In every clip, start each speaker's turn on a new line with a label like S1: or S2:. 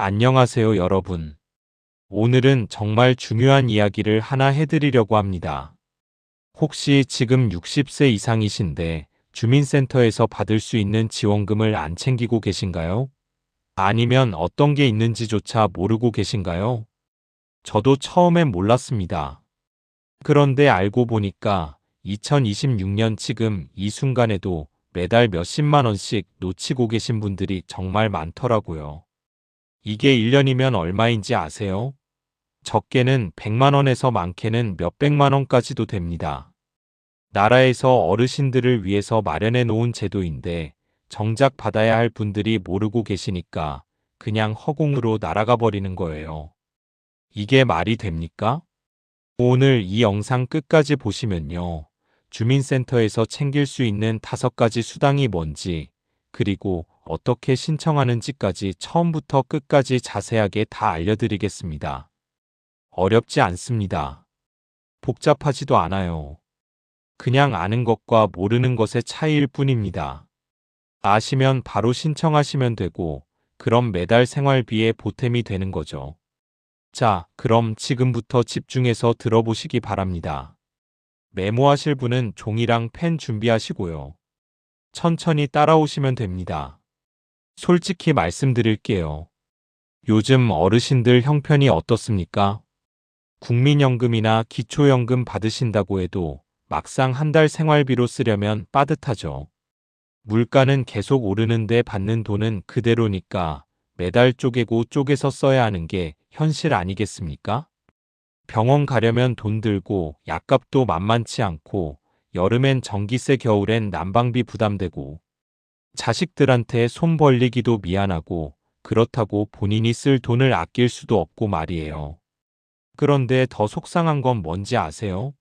S1: 안녕하세요, 여러분. 오늘은 정말 중요한 이야기를 하나 해드리려고 합니다. 혹시 지금 60세 이상이신데 주민센터에서 받을 수 있는 지원금을 안 챙기고 계신가요? 아니면 어떤 게 있는지조차 모르고 계신가요? 저도 처음엔 몰랐습니다. 그런데 알고 보니까 2026년 지금 이 순간에도 매달 몇십만 원씩 놓치고 계신 분들이 정말 많더라고요. 이게 1년이면 얼마인지 아세요? 적게는 100만 원에서 많게는 몇백만 원까지도 됩니다. 나라에서 어르신들을 위해서 마련해 놓은 제도인데 정작 받아야 할 분들이 모르고 계시니까 그냥 허공으로 날아가 버리는 거예요. 이게 말이 됩니까? 오늘 이 영상 끝까지 보시면요. 주민센터에서 챙길 수 있는 5가지 수당이 뭔지, 그리고 어떻게 신청하는지까지 처음부터 끝까지 자세하게 다 알려드리겠습니다. 어렵지 않습니다. 복잡하지도 않아요. 그냥 아는 것과 모르는 것의 차이일 뿐입니다. 아시면 바로 신청하시면 되고, 그럼 매달 생활비에 보탬이 되는 거죠. 자, 그럼 지금부터 집중해서 들어보시기 바랍니다. 메모하실 분은 종이랑 펜 준비하시고요. 천천히 따라오시면 됩니다. 솔직히 말씀드릴게요. 요즘 어르신들 형편이 어떻습니까? 국민연금이나 기초연금 받으신다고 해도 막상 한 달 생활비로 쓰려면 빠듯하죠. 물가는 계속 오르는데 받는 돈은 그대로니까 매달 쪼개고 쪼개서 써야 하는 게 현실 아니겠습니까? 병원 가려면 돈 들고 약값도 만만치 않고 여름엔 전기세 겨울엔 난방비 부담되고 자식들한테 손 벌리기도 미안하고 그렇다고 본인이 쓸 돈을 아낄 수도 없고 말이에요. 그런데 더 속상한 건 뭔지 아세요?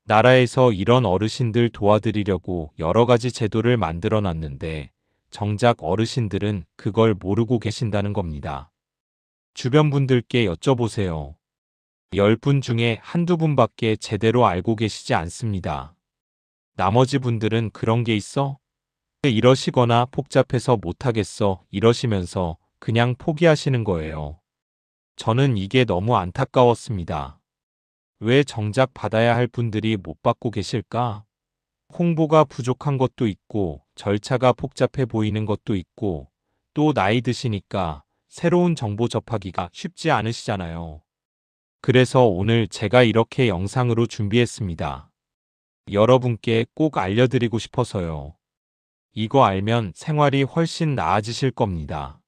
S1: 나라에서 이런 어르신들 도와드리려고 여러 가지 제도를 만들어 놨는데 정작 어르신들은 그걸 모르고 계신다는 겁니다. 주변 분들께 여쭤보세요. 10분 중에 한두 분밖에 제대로 알고 계시지 않습니다. 나머지 분들은 그런 게 있어? 이러시거나 복잡해서 못하겠어 이러시면서 그냥 포기하시는 거예요. 저는 이게 너무 안타까웠습니다. 왜 정작 받아야 할 분들이 못 받고 계실까? 홍보가 부족한 것도 있고 절차가 복잡해 보이는 것도 있고 또 나이 드시니까 새로운 정보 접하기가 쉽지 않으시잖아요. 그래서 오늘 제가 이렇게 영상으로 준비했습니다. 여러분께 꼭 알려드리고 싶어서요. 이거 알면 생활이 훨씬 나아지실 겁니다.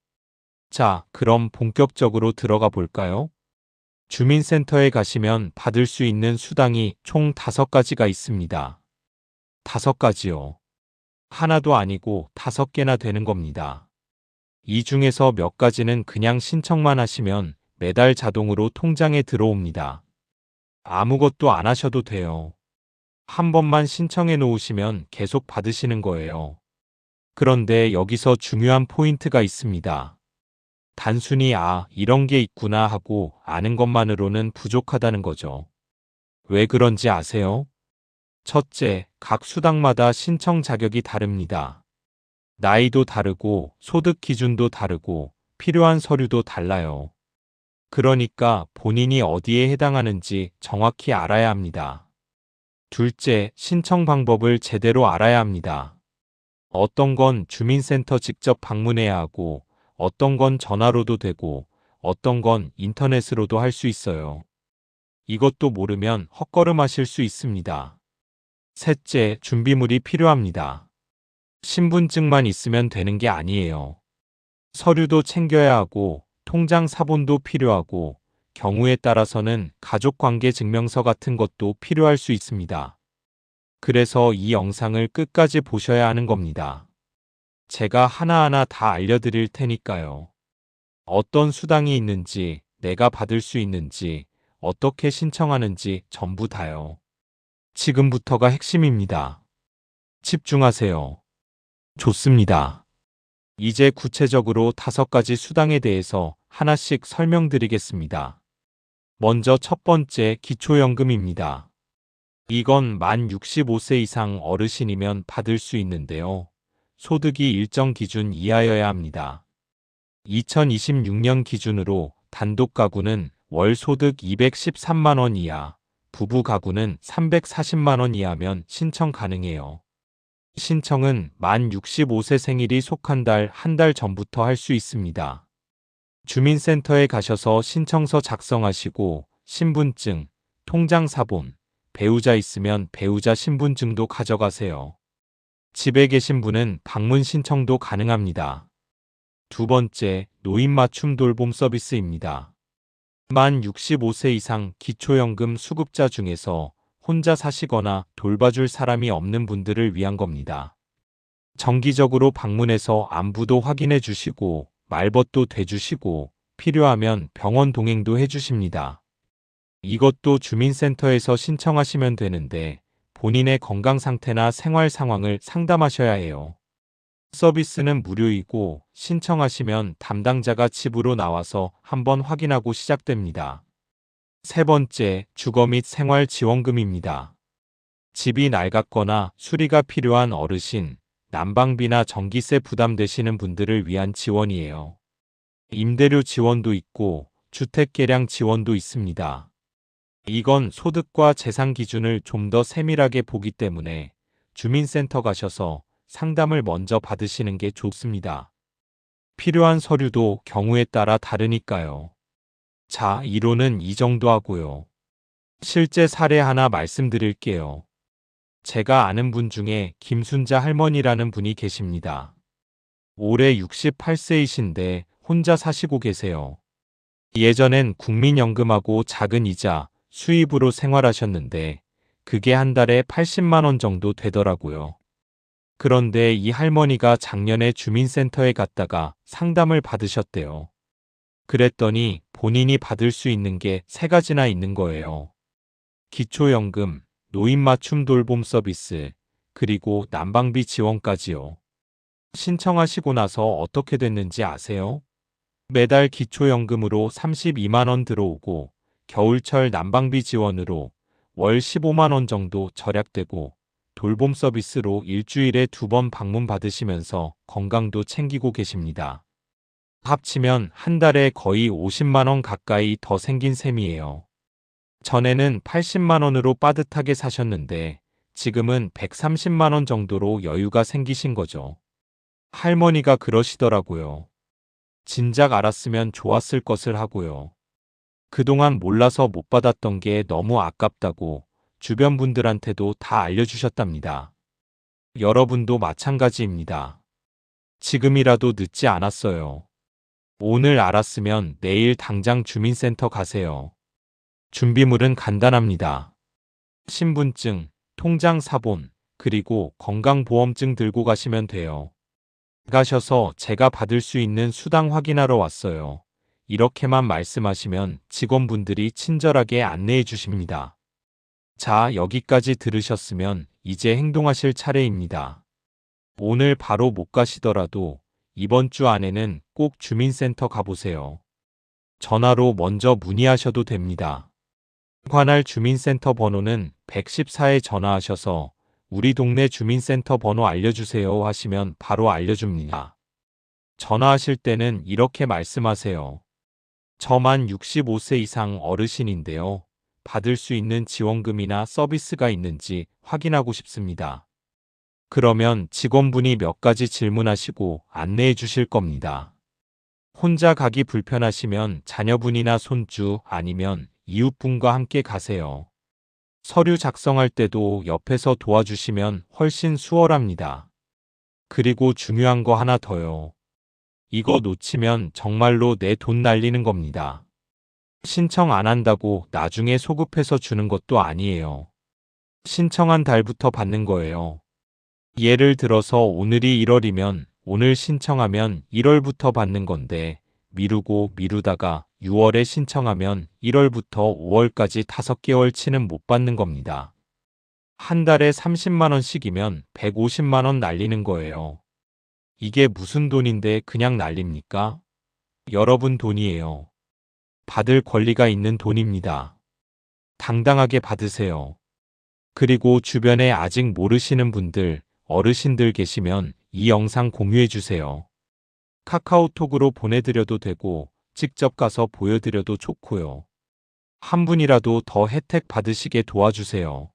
S1: 자, 그럼 본격적으로 들어가 볼까요? 주민센터에 가시면 받을 수 있는 수당이 총 5가지가 있습니다. 5가지요. 하나도 아니고 5개나 되는 겁니다. 이 중에서 몇 가지는 그냥 신청만 하시면 매달 자동으로 통장에 들어옵니다. 아무것도 안 하셔도 돼요. 한 번만 신청해 놓으시면 계속 받으시는 거예요. 그런데 여기서 중요한 포인트가 있습니다. 단순히 이런 게 있구나 하고 아는 것만으로는 부족하다는 거죠. 왜 그런지 아세요? 첫째, 각 수당마다 신청 자격이 다릅니다. 나이도 다르고 소득 기준도 다르고 필요한 서류도 달라요. 그러니까 본인이 어디에 해당하는지 정확히 알아야 합니다. 둘째, 신청 방법을 제대로 알아야 합니다. 어떤 건 주민센터 직접 방문해야 하고 어떤 건 전화로도 되고 어떤 건 인터넷으로도 할 수 있어요. 이것도 모르면 헛걸음하실 수 있습니다. 셋째, 준비물이 필요합니다. 신분증만 있으면 되는 게 아니에요. 서류도 챙겨야 하고 통장 사본도 필요하고 경우에 따라서는 가족관계 증명서 같은 것도 필요할 수 있습니다. 그래서 이 영상을 끝까지 보셔야 하는 겁니다. 제가 하나하나 다 알려드릴 테니까요. 어떤 수당이 있는지, 내가 받을 수 있는지, 어떻게 신청하는지 전부 다요. 지금부터가 핵심입니다. 집중하세요. 좋습니다. 이제 구체적으로 5가지 수당에 대해서 하나씩 설명드리겠습니다. 먼저 첫 번째 기초연금입니다. 이건 만 65세 이상 어르신이면 받을 수 있는데요. 소득이 일정 기준 이하여야 합니다. 2026년 기준으로 단독 가구는 월 소득 213만 원 이하, 부부 가구는 340만 원 이하면 신청 가능해요. 신청은 만 65세 생일이 속한 달 한 달 전부터 할 수 있습니다. 주민센터에 가셔서 신청서 작성하시고 신분증, 통장 사본, 배우자 있으면 배우자 신분증도 가져가세요. 집에 계신 분은 방문 신청도 가능합니다. 두 번째, 노인 맞춤 돌봄 서비스입니다. 만 65세 이상 기초연금 수급자 중에서 혼자 사시거나 돌봐줄 사람이 없는 분들을 위한 겁니다. 정기적으로 방문해서 안부도 확인해 주시고 말벗도 대주시고 필요하면 병원 동행도 해주십니다. 이것도 주민센터에서 신청하시면 되는데 본인의 건강 상태나 생활 상황을 상담하셔야 해요. 서비스는 무료이고 신청하시면 담당자가 집으로 나와서 한번 확인하고 시작됩니다. 세 번째, 주거 및 생활 지원금입니다. 집이 낡았거나 수리가 필요한 어르신, 난방비나 전기세 부담되시는 분들을 위한 지원이에요. 임대료 지원도 있고 주택 개량 지원도 있습니다. 이건 소득과 재산 기준을 좀 더 세밀하게 보기 때문에 주민센터 가셔서 상담을 먼저 받으시는 게 좋습니다. 필요한 서류도 경우에 따라 다르니까요. 자, 이론은 이 정도 하고요. 실제 사례 하나 말씀드릴게요. 제가 아는 분 중에 김순자 할머니라는 분이 계십니다. 올해 68세이신데 혼자 사시고 계세요. 예전엔 국민연금하고 작은 이자, 수입으로 생활하셨는데 그게 한 달에 80만 원 정도 되더라고요. 그런데 이 할머니가 작년에 주민센터에 갔다가 상담을 받으셨대요. 그랬더니 본인이 받을 수 있는 게 세 가지나 있는 거예요. 기초연금, 노인 맞춤 돌봄 서비스, 그리고 난방비 지원까지요. 신청하시고 나서 어떻게 됐는지 아세요? 매달 기초연금으로 32만 원 들어오고 겨울철 난방비 지원으로 월 15만 원 정도 절약되고 돌봄 서비스로 일주일에 2번 방문 받으시면서 건강도 챙기고 계십니다. 합치면 한 달에 거의 50만 원 가까이 더 생긴 셈이에요. 전에는 80만 원으로 빠듯하게 사셨는데 지금은 130만 원 정도로 여유가 생기신 거죠. 할머니가 그러시더라고요. 진작 알았으면 좋았을 것을 하고요. 그동안 몰라서 못 받았던 게 너무 아깝다고 주변 분들한테도 다 알려주셨답니다. 여러분도 마찬가지입니다. 지금이라도 늦지 않았어요. 오늘 알았으면 내일 당장 주민센터 가세요. 준비물은 간단합니다. 신분증, 통장 사본, 그리고 건강보험증 들고 가시면 돼요. 가셔서 제가 받을 수 있는 수당 확인하러 왔어요. 이렇게만 말씀하시면 직원분들이 친절하게 안내해 주십니다. 자, 여기까지 들으셨으면 이제 행동하실 차례입니다. 오늘 바로 못 가시더라도 이번 주 안에는 꼭 주민센터 가보세요. 전화로 먼저 문의하셔도 됩니다. 관할 주민센터 번호는 114에 전화하셔서 우리 동네 주민센터 번호 알려주세요 하시면 바로 알려줍니다. 전화하실 때는 이렇게 말씀하세요. 저만 65세 이상 어르신인데요. 받을 수 있는 지원금이나 서비스가 있는지 확인하고 싶습니다. 그러면 직원분이 몇 가지 질문하시고 안내해 주실 겁니다. 혼자 가기 불편하시면 자녀분이나 손주 아니면 이웃분과 함께 가세요. 서류 작성할 때도 옆에서 도와주시면 훨씬 수월합니다. 그리고 중요한 거 하나 더요. 이거 놓치면 정말로 내 돈 날리는 겁니다. 신청 안 한다고 나중에 소급해서 주는 것도 아니에요. 신청한 달부터 받는 거예요. 예를 들어서 오늘이 1월이면 오늘 신청하면 1월부터 받는 건데 미루고 미루다가 6월에 신청하면 1월부터 5월까지 5개월치는 못 받는 겁니다. 한 달에 30만 원씩이면 150만 원 날리는 거예요. 이게 무슨 돈인데 그냥 날립니까? 여러분 돈이에요. 받을 권리가 있는 돈입니다. 당당하게 받으세요. 그리고 주변에 아직 모르시는 분들, 어르신들 계시면 이 영상 공유해 주세요. 카카오톡으로 보내드려도 되고 직접 가서 보여드려도 좋고요. 한 분이라도 더 혜택 받으시게 도와주세요.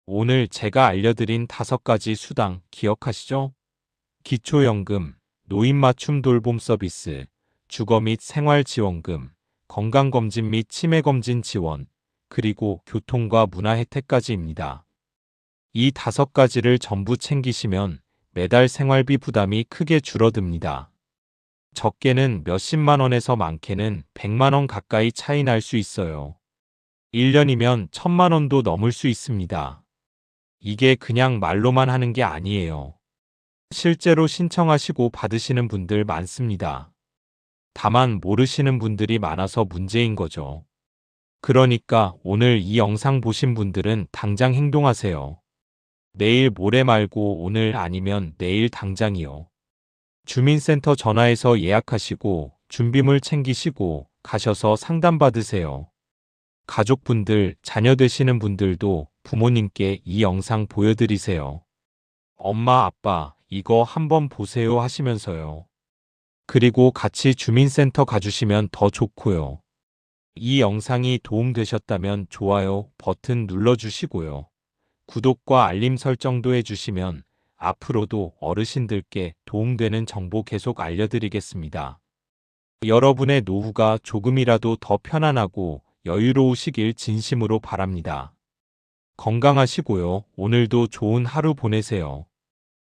S1: 오늘 제가 알려드린 5가지 수당 기억하시죠? 기초연금, 노인맞춤 돌봄 서비스, 주거 및 생활지원금, 건강검진 및 치매검진 지원, 그리고 교통과 문화 혜택까지입니다. 이 5가지를 전부 챙기시면 매달 생활비 부담이 크게 줄어듭니다. 적게는 몇십만 원에서 많게는 100만 원 가까이 차이 날 수 있어요. 1년이면 1000만 원도 넘을 수 있습니다. 이게 그냥 말로만 하는 게 아니에요. 실제로 신청하시고 받으시는 분들 많습니다. 다만 모르시는 분들이 많아서 문제인 거죠. 그러니까 오늘 이 영상 보신 분들은 당장 행동하세요. 내일 모레 말고 오늘 아니면 내일 당장이요. 주민센터 전화해서 예약하시고 준비물 챙기시고 가셔서 상담받으세요. 가족분들, 자녀 되시는 분들도 부모님께 이 영상 보여드리세요. 엄마, 아빠, 이거 한번 보세요 하시면서요. 그리고 같이 주민센터 가주시면 더 좋고요. 이 영상이 도움되셨다면 좋아요 버튼 눌러주시고요. 구독과 알림 설정도 해주시면 앞으로도 어르신들께 도움되는 정보 계속 알려드리겠습니다. 여러분의 노후가 조금이라도 더 편안하고 여유로우시길 진심으로 바랍니다. 건강하시고요. 오늘도 좋은 하루 보내세요.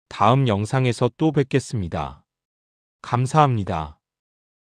S1: 다음 영상에서 또 뵙겠습니다. 감사합니다.